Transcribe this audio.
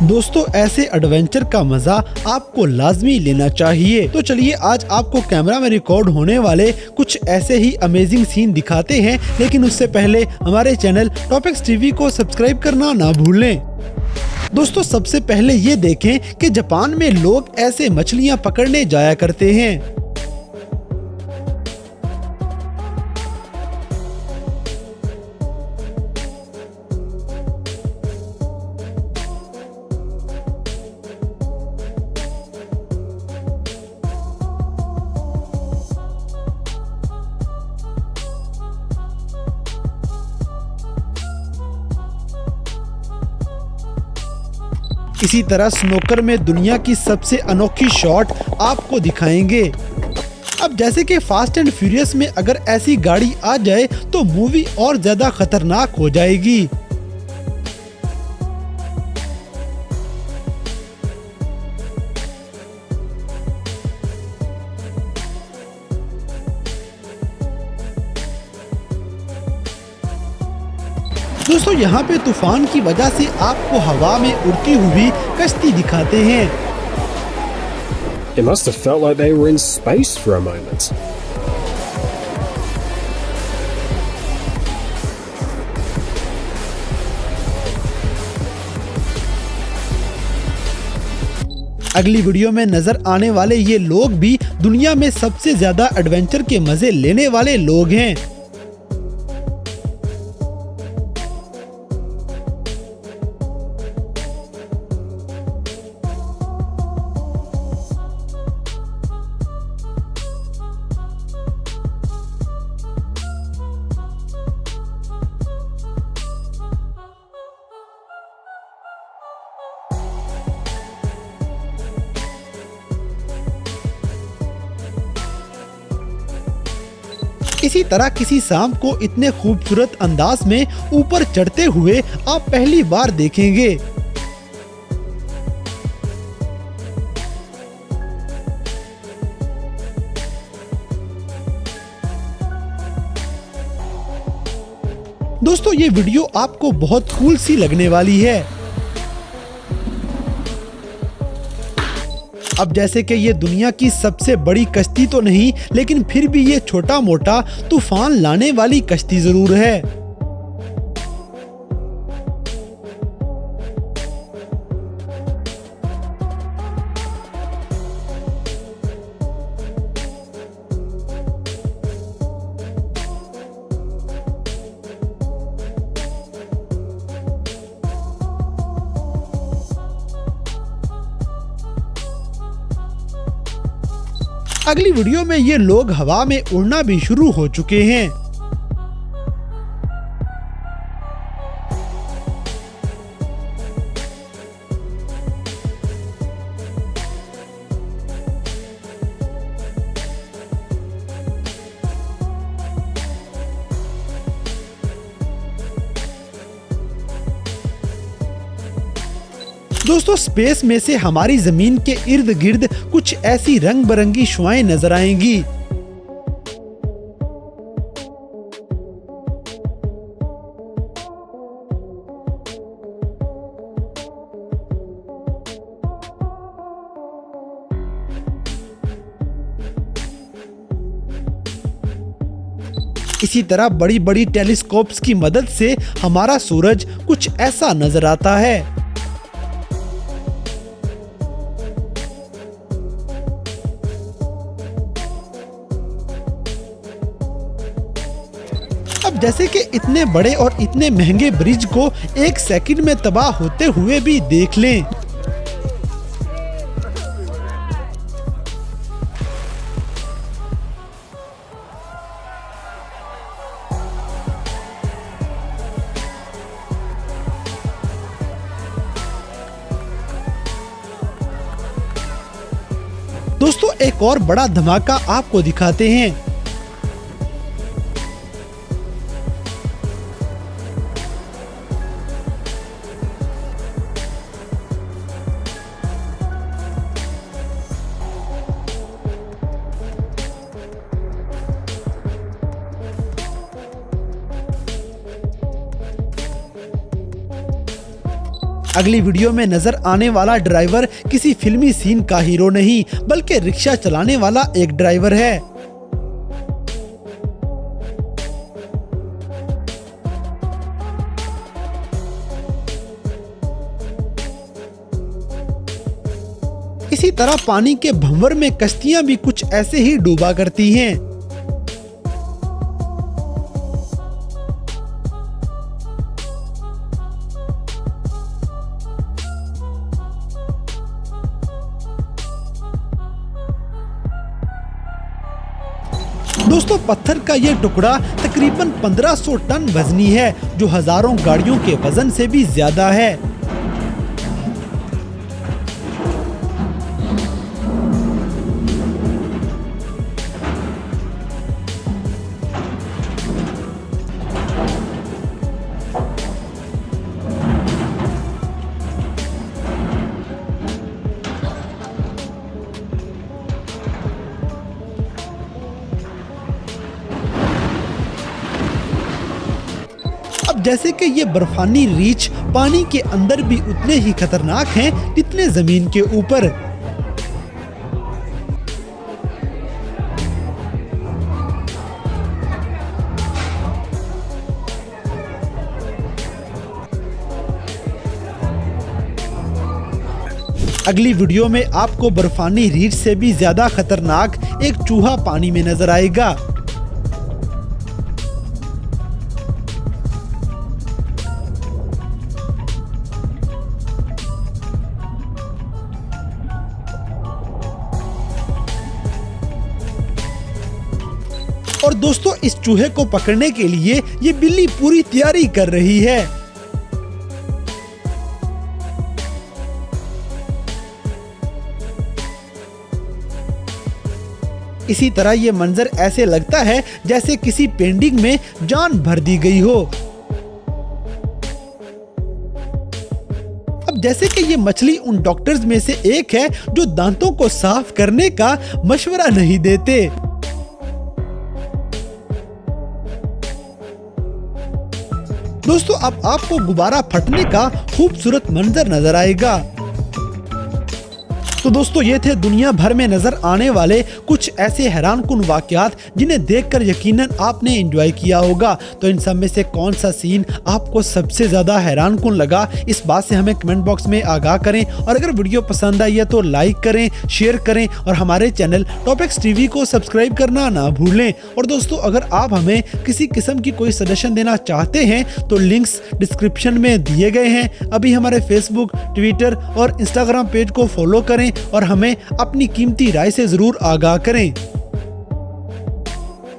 दोस्तों ऐसे एडवेंचर का मजा आपको लाजमी लेना चाहिए। तो चलिए आज आपको कैमरा में रिकॉर्ड होने वाले कुछ ऐसे ही अमेजिंग सीन दिखाते हैं, लेकिन उससे पहले हमारे चैनल टॉपिक्स टीवी को सब्सक्राइब करना ना भूलें। दोस्तों सबसे पहले ये देखें कि जापान में लोग ऐसे मछलियां पकड़ने जाया करते हैं। इसी तरह स्नोकर में दुनिया की सबसे अनोखी शॉट आपको दिखाएंगे। अब जैसे कि फास्ट एंड फ्यूरियस में अगर ऐसी गाड़ी आ जाए तो मूवी और ज्यादा खतरनाक हो जाएगी। दोस्तों यहाँ पे तूफान की वजह से आपको हवा में उड़ती हुई कश्ती दिखाते हैं। It must have felt like they were in space for a moment. अगली वीडियो में नजर आने वाले ये लोग भी दुनिया में सबसे ज्यादा एडवेंचर के मजे लेने वाले लोग हैं। इसी तरह किसी सांप को इतने खूबसूरत अंदाज में ऊपर चढ़ते हुए आप पहली बार देखेंगे। दोस्तों ये वीडियो आपको बहुत कूल सी लगने वाली है। अब जैसे कि ये दुनिया की सबसे बड़ी कश्ती तो नहीं, लेकिन फिर भी ये छोटा मोटा तूफान लाने वाली कश्ती जरूर है। अगली वीडियो में ये लोग हवा में उड़ना भी शुरू हो चुके हैं। दोस्तों स्पेस में से हमारी जमीन के इर्द गिर्द कुछ ऐसी रंग बिरंगी शुआएं नजर आएंगी। इसी तरह बड़ी बड़ी टेलीस्कोप्स की मदद से हमारा सूरज कुछ ऐसा नजर आता है। अब जैसे कि इतने बड़े और इतने महंगे ब्रिज को एक सेकंड में तबाह होते हुए भी देख लें। दोस्तों एक और बड़ा धमाका आपको दिखाते हैं। अगली वीडियो में नजर आने वाला ड्राइवर किसी फिल्मी सीन का हीरो नहीं बल्कि रिक्शा चलाने वाला एक ड्राइवर है। इसी तरह पानी के भंवर में कश्तियां भी कुछ ऐसे ही डूबा करती हैं। दोस्तों, पत्थर का ये टुकड़ा तकरीबन 1500 टन वजनी है, जो हजारों गाड़ियों के वजन से भी ज्यादा है। अब जैसे कि ये बर्फानी रीछ पानी के अंदर भी उतने ही खतरनाक हैं जितने जमीन के ऊपर। अगली वीडियो में आपको बर्फानी रीछ से भी ज्यादा खतरनाक एक चूहा पानी में नजर आएगा। और दोस्तों, इस चूहे को पकड़ने के लिए ये बिल्ली पूरी तैयारी कर रही है। इसी तरह ये मंजर ऐसे लगता है जैसे किसी पेंटिंग में जान भर दी गई हो। अब जैसे कि ये मछली उन डॉक्टर्स में से एक है जो दांतों को साफ करने का मशवरा नहीं देते। दोस्तों, अब आपको गुब्बारा फटने का खूबसूरत मंजर नजर आएगा। तो दोस्तों, ये थे दुनिया भर में नजर आने वाले कुछ ऐसे हैरानकुन वाकयात जिन्हें देखकर यकीनन आपने एंजॉय किया होगा। तो इन सब में से कौन सा सीन आपको सबसे ज्यादा हैरानकुन लगा, इस बात से हमें कमेंट बॉक्स में आगाह करें। और अगर वीडियो पसंद आई है तो लाइक करें, शेयर करें और हमारे चैनल टॉपिक्स टीवी को सब्सक्राइब करना ना भूलें। और दोस्तों, अगर आप हमें किसी किस्म की कोई सजेशन देना चाहते हैं तो लिंक्स डिस्क्रिप्शन में दिए गए हैं। अभी हमारे फेसबुक, ट्विटर और इंस्टाग्राम पेज को फॉलो करें और हमें अपनी कीमती राय से जरूर आगाह करें।